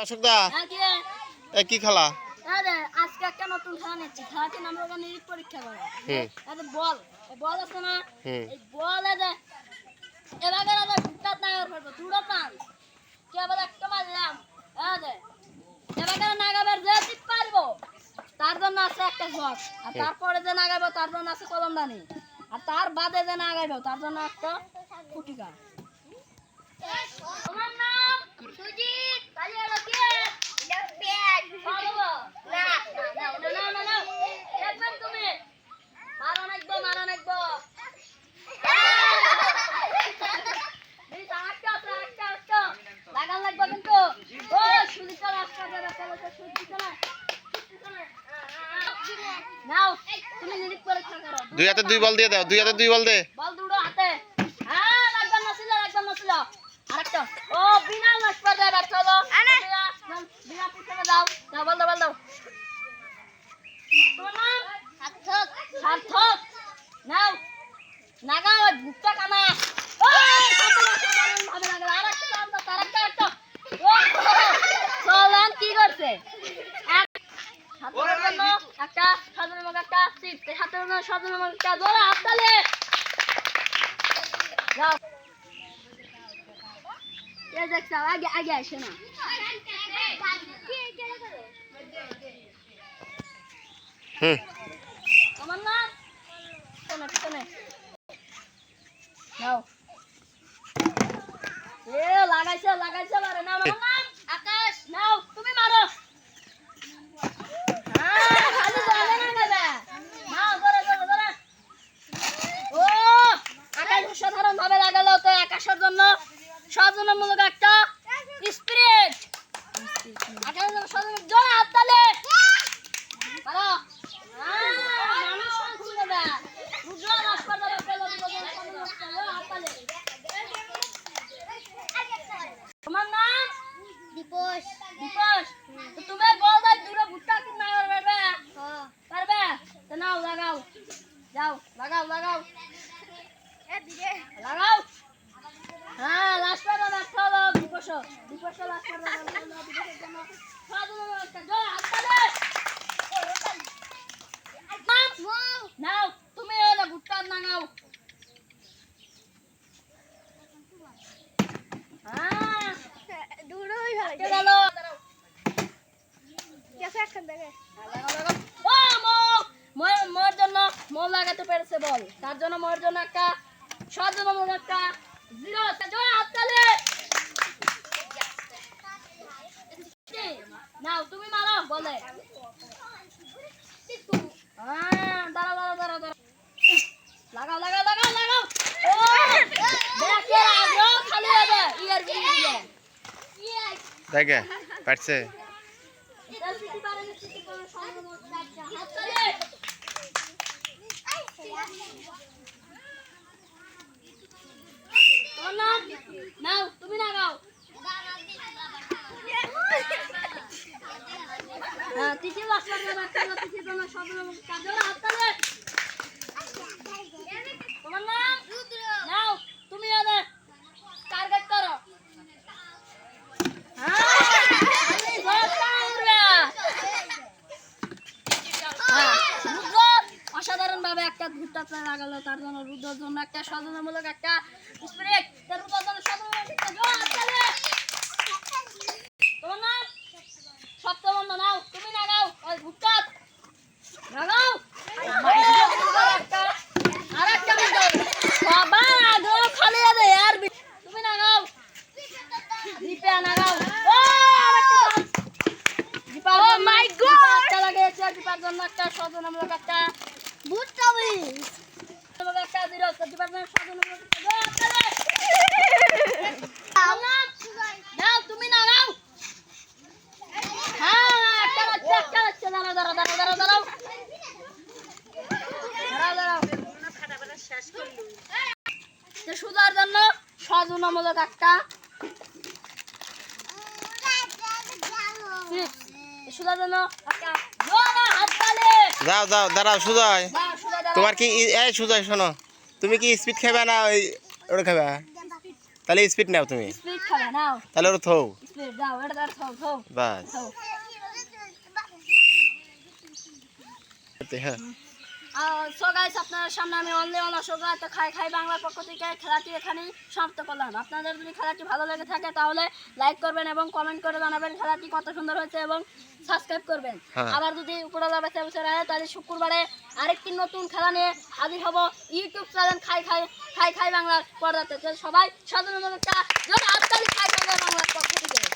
অশোকদা কি খেলা? আজকে একটা নতুন খেলা নিচ্ছি। খেলাটির নাম হলো নিরীক্ষা পরীক্ষা করা। বল বল আছে না, এই বল এবার দুটা নাগার ফেলবো, দুটো চান্স কেবল একটা মারলাম। এবার নাগাবের যে টিপ পারবো তার জন্য আছে একটা ঝক, আর তারপরে যে নাগাইবো তার জন্য আছে কলমদানি, আর তার বাদে যে নাগাইবো তার জন্য একটা ফুটিকা। তোমার নাম সুজিত, তাহলে এটা কি? লেফট পারবো না না না না না দেখবেন তুমি মারো নাকবো এই তারটা একটা লাগান লাগবে কিন্তু। ও সুজিত রাস্তা ধরে চলো তো, সুজিত না নাও তুমি নিরীক্ষা পরীক্ষা করো। দুই হাতে দুই বল দিয়ে দাও, দুই হাতে দুই বল দে। বল দুটো হাতে। হ্যাঁ লাগবে না ছিল আরেকটা। ও বিনা মাসপা দে ব্যাট চলো বিনা পিছনে দাও দাও বল দাও। তোমার নাম সার্থক নাও নাগা ভুট্টা কামা। ও ভাবে লাগলো আরেকটা দাও আরেকটা। ও চলেন কি করছে হাতের জন্য একটা সাধারণ মগ একটা সিট, হাতের জন্য সাধারণ মগ একটা জোরে হাততালি যাও। এ দেখছ আগে আসে না। আমার নাম শোনে নাও। এ লাগাইছে মারে না। আমার নাম আকাশ, নাও তুমি মারো। হ্যাঁ খালি বলে না গাবে নাও ধরে। ও আকাশ সাধারণ ভাবে লাগালো তো আকাশের জন্য সাধারণমূলক একটা স্পিরিট। আকাশের জন্য সাধারণ জোরে হাততালি মারো। মানুষ খুলে দে রুদ্র হাসপাতালে পেলো হাততালি। তোমার নাম দীপশ। তো তুমি বল দাই দূরে ভুট্টা কি না পারবে? পারবে তো নাও লাগাও যাও লাগাও লাগাও। হ্যাঁ লাস্ট পার রাখো দীপশ লাস্ট পার দীপশের জন্য সাধারণ একটা জয় হাততালি নাও। তুমি ওলা ভুট্টা নাও। হ্যাঁ দূরই হয় গেল কেসে একখান দেখে ও মোর জন্য মো লাগাতে পেরেছে বল, তার জন্য মোর জন্য একটা সাধারণ একটা জিরো জয় হাততালি নাও। তুমি মারো বলে। হ্যাঁ দাঁড়াও লাগাও ও দেখে আগ্রহ খালি হবে ইয়ার দিয়ে দেখে পারছে। নাও তুমি লাগাও। হ্যাঁ তিসি বাসা তিসির জন্য সাধারণ কাজল হাততালি। তোমার নাম নাও তুমি টার্গেট করো। অসাধারণ ভাবে একটা ভুট্টা লাগালো, তার জন্য রুদ্রের জন্য একটা সাধারণমূলক একটা স্পিরিট। তোমার নাম সপ্তমন্দ, নাও তুমি লাগাও ওই ভুট্টা লাগাও। আরেকটা সবার আগ্রহ খালি আছে আর তুমি লাগাও দীপা লাগাও। ও দীপা ও মাই গড একটা লাগিয়েছে দীপার জন্য একটা সাধারণমূলক একটা ভুট্টা একটা জিরো দীপার জন্য সাধারণমূলক নাও তুমি লাগাও। হ্যাঁ একটা বাচ্চা দাঁড়াও সুজার জন্য সাধারণমূলক একটা সুজার জন্য যাও দাঁড়াও সুজয়, তোমার কি এই সুজয় শোনো, তুমি কি স্পিড খাবে না ওই ওটা খাবে? তাহলে স্পিড নাও তুমি। খাবে নাও তাহলে ওরা থৌ স্পিড দাও এটা দাও খাও খাও বাস খাও হ্যাঁ সো গাইস আপনাদের সামনে আমি অনলি অন অশোক তো খাই খাই বাংলার পক্ষ থেকে খেলাটি এখানেই সমাপ্ত করলাম। আপনাদের যদি খেলাটি ভালো লেগে থাকে তাহলে লাইক করবেন এবং কমেন্ট করে জানাবেন খেলাটি কত সুন্দর হয়েছে এবং সাবস্ক্রাইব করবেন। আবার যদি উপরওয়ালা বেঁচে বসে রাখে তাহলে শুক্রবারে আরেকটি নতুন খেলা নিয়ে হাজির হব ইউটিউব চ্যানেল খাই খাই খাই খাই বাংলার পর্দাতে। সবাই সাধারণ একটা হাততালি খাই খাই বাংলার পক্ষ থেকে।